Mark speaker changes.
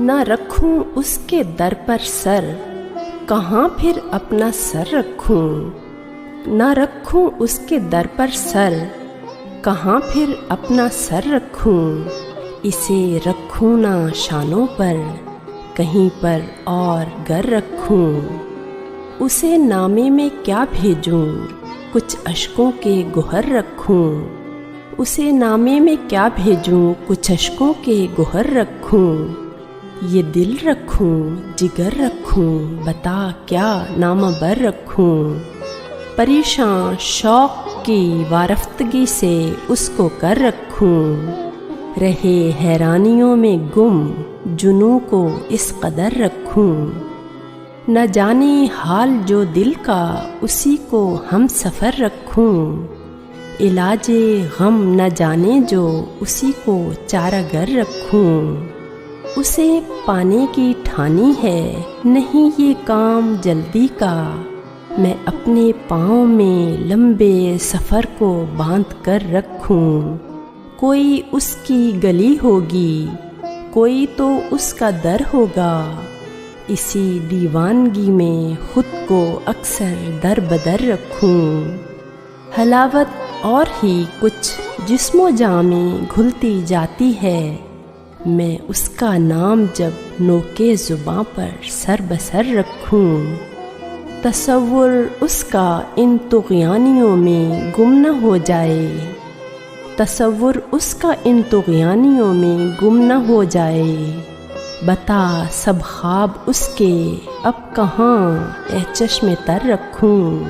Speaker 1: ना रखूं उसके दर पर सर, कहाँ फिर अपना सर रखूं। ना रखूं उसके दर पर सर, कहाँ फिर अपना सर रखूं। इसे रखूं ना शानों पर, कहीं पर और गर रखूं। उसे नामे में क्या भेजूं, कुछ अश्कों के गोहर रखूं। उसे नामे में क्या भेजूं, कुछ अश्कों के गोहर रखूं। ये दिल रखूं, जिगर रखूं, बता क्या नामबर रखूं। परेशान शौक की वारफ्तगी से उसको कर रखूं। रहे हैरानियों में गुम, जुनू को इस कदर रखूं। न जाने हाल जो दिल का, उसी को हम सफ़र रखूं। इलाजे गम न जाने जो, उसी को चारागर रखूं। उसे पाने की ठानी है, नहीं ये काम जल्दी का। मैं अपने पाँव में लंबे सफ़र को बांध कर रखूं। कोई उसकी गली होगी, कोई तो उसका दर होगा। इसी दीवानगी में खुद को अक्सर दर बदर रखूं। हलावत और ही कुछ जिस्मो जाँ में घुलती जाती है। मैं उसका नाम जब नोके ज़ुबां पर सर बसर रखूं। तसव्वुर उसका इन तुग़यानियों में गुम न हो जाए। तसव्वुर उसका इन तुग़यानियों में गुम न हो जाए। बता सब ख्वाब उसके अब कहाँ ए चश्मे तर रखूं।